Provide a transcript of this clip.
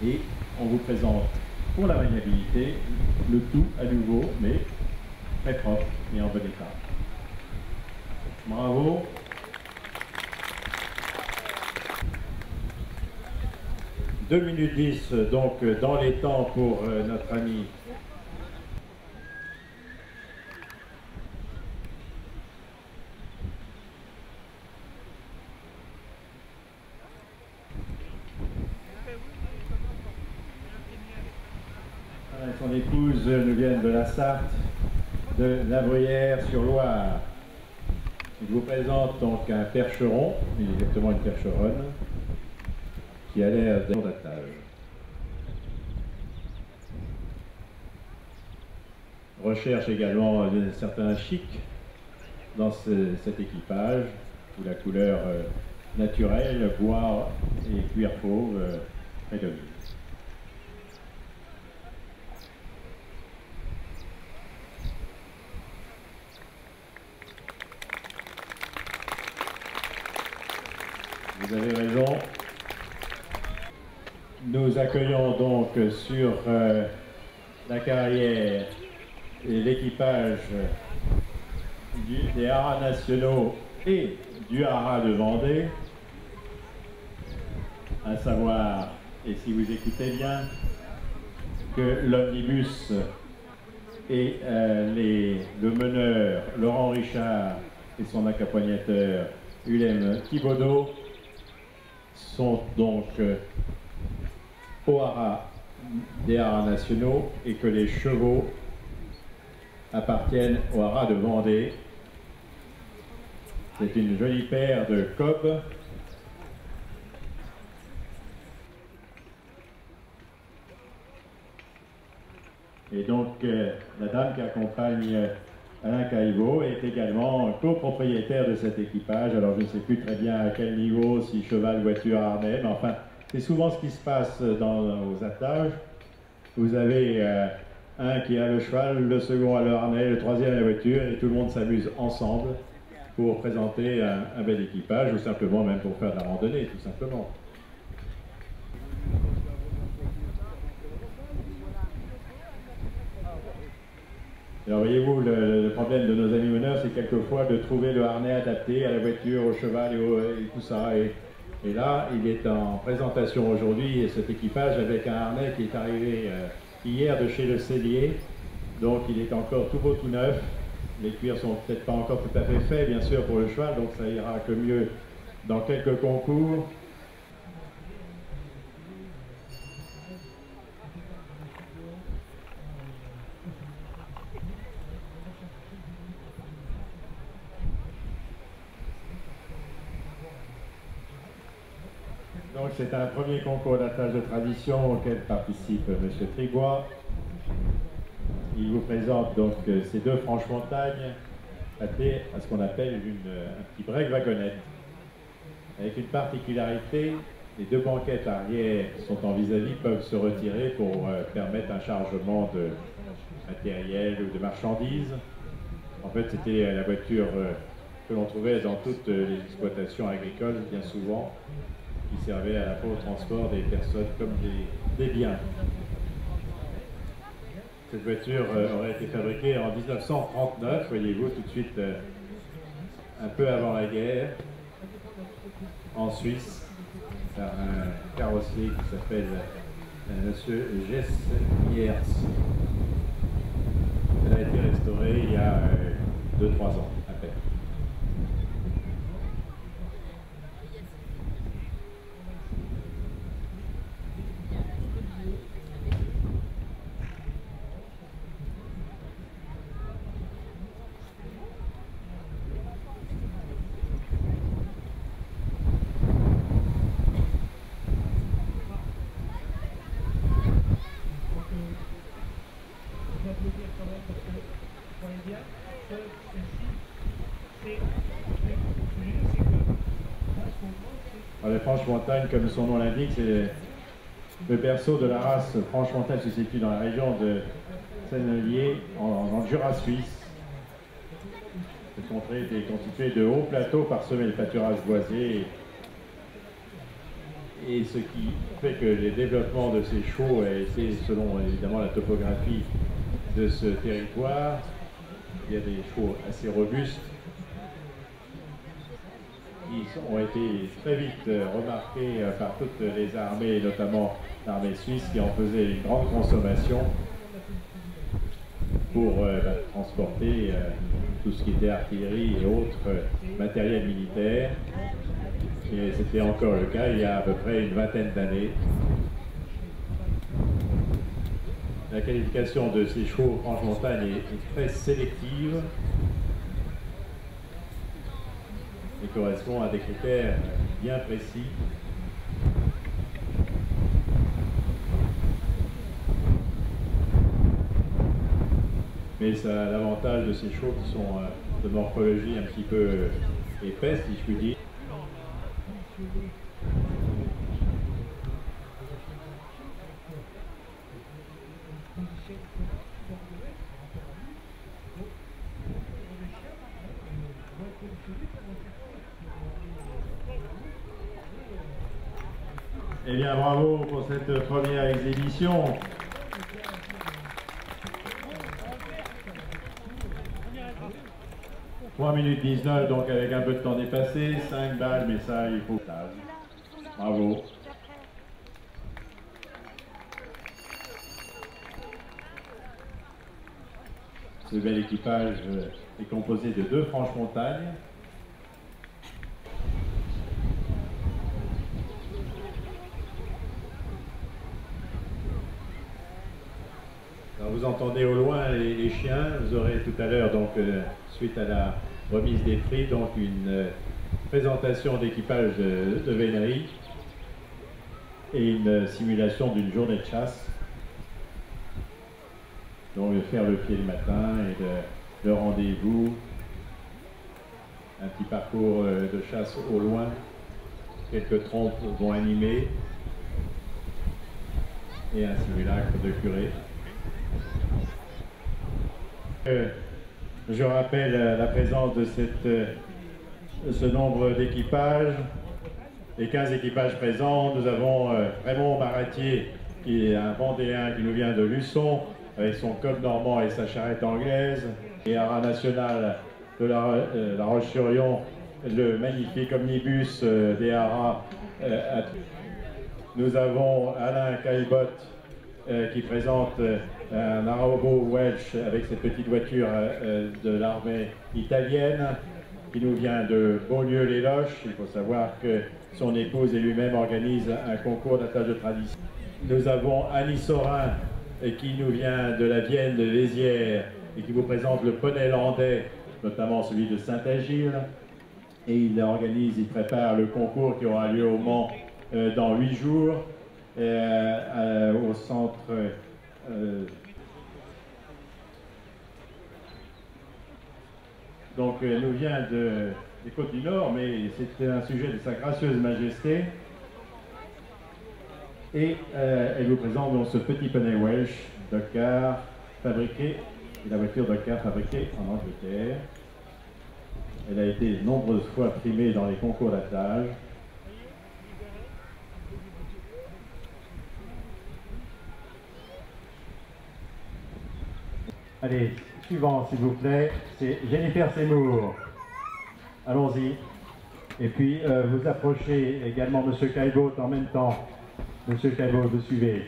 Et on vous présente pour la maniabilité le tout à nouveau, mais très propre et en bon état. Bravo. « 2 minutes 10 donc dans les temps pour notre ami. Son épouse nous viennent de la Sarthe, de la Bruyère-sur-Loire. Il vous présente donc un percheron, exactement une percheronne, qui a l'air d'un d'attelage. Recherche également un certain chic dans cet équipage, où la couleur naturelle, bois et cuir fauve prédomine. Vous avez raison. Nous accueillons donc sur la carrière et l'équipage des haras nationaux et du haras de Vendée, à savoir, et si vous écoutez bien, que l'omnibus et le meneur Laurent Richard et son accompagnateur Ulem Thibaudot sont donc au haras des haras nationaux et que les chevaux appartiennent au haras de Vendée. C'est une jolie paire de cobs. Et donc la dame qui accompagne Alain Caïveau est également copropriétaire de cet équipage. Alors je ne sais plus très bien à quel niveau, si cheval, voiture, harnais, mais enfin c'est souvent ce qui se passe aux attelages. Vous avez un qui a le cheval, le second a le harnais, le troisième a la voiture, et tout le monde s'amuse ensemble pour présenter un bel équipage, ou simplement même pour faire de la randonnée, tout simplement. Alors voyez-vous, le problème de nos amis meneurs, c'est quelquefois de trouver le harnais adapté à la voiture, au cheval et tout ça. Et là, il est en présentation aujourd'hui, cet équipage, avec un harnais qui est arrivé hier de chez le sellier. Donc il est encore tout beau, tout neuf. Les cuirs sont peut-être pas encore tout à fait faits, bien sûr, pour le cheval, donc ça ira que mieux dans quelques concours. Donc c'est un premier concours d'attelage de tradition auquel participe M. Trigois. Il vous présente donc ces deux franches-montagnes attelées à ce qu'on appelle un petit break wagonnette. Avec une particularité, les deux banquettes arrière qui sont en vis-à-vis peuvent se retirer pour permettre un chargement de matériel ou de marchandises. En fait, c'était la voiture que l'on trouvait dans toutes les exploitations agricoles, bien souvent, qui servait à la fois au transport des personnes comme des biens. Cette voiture aurait été fabriquée en 1939, voyez-vous, tout de suite un peu avant la guerre, en Suisse, par un carrossier qui s'appelle M. Jess Miertz. Elle a été restaurée il y a 2-3 ans à peine. Alors, les Franches-Montagnes, comme son nom l'indique, c'est le berceau de la race Franche-Montagne, se situe dans la région de Sennelier, en Jura suisse. Cette contrée était constituée de hauts plateaux parsemés de pâturages boisés Et ce qui fait que les développements de ces chevaux a été, selon évidemment la topographie de ce territoire, il y a des chevaux assez robustes. Ils ont été très vite remarqués par toutes les armées, notamment l'armée suisse qui en faisait une grande consommation pour transporter tout ce qui était artillerie et autres matériel militaire. Et c'était encore le cas il y a à peu près une vingtaine d'années. La qualification de ces chevaux franche-montagne est très sélective et correspond à des critères bien précis. Mais ça a l'avantage de ces chevaux qui sont de morphologie un petit peu épaisse, si je puis dire. Eh bien, bravo pour cette première exhibition. « 3 minutes 19, donc avec un peu de temps dépassé, 5 balles, mais ça, il faut... Bravo. Ce bel équipage est composé de 2 franche-montagne. Alors vous entendez au loin les chiens, vous aurez tout à l'heure, donc suite à la remise des prix, donc une présentation d'équipage de vénerie et une simulation d'une journée de chasse. Donc faire le pied le matin et le rendez-vous, un petit parcours de chasse au loin, quelques trompes vont animer et un simulacre de curé. Je rappelle la présence de ce nombre d'équipages, les 15 équipages présents. Nous avons Raymond Maratier, qui est un Vendéen qui nous vient de Luçon, avec son cob normand et sa charrette anglaise, et Haras National de la Roche-sur-Yon, le magnifique omnibus des Haras. Nous avons Alain Caillebotte qui présente un Arabo Welsh avec cette petite voiture de l'armée italienne, qui nous vient de Beaulieu-les-Loches. Il faut savoir que son épouse et lui-même organisent un concours d'attache de tradition. Nous avons Annie Sorin qui nous vient de la Vienne de Lézières et qui vous présente le poney landais, notamment celui de Saint-Agile. Et il prépare le concours qui aura lieu au Mans dans 8 jours au centre donc elle nous vient des Côtes du Nord, mais c'est un sujet de sa gracieuse majesté. Et elle vous présente donc ce petit poney Welsh Dakar fabriqué, la voiture Dakar fabriquée en Angleterre. Elle a été de nombreuses fois primée dans les concours d'attelage. Allez, suivant s'il vous plaît, c'est Jennifer Seymour. Allons-y. Et puis vous approchez également Monsieur Caillebotte en même temps. Monsieur Caillebotte, vous suivez.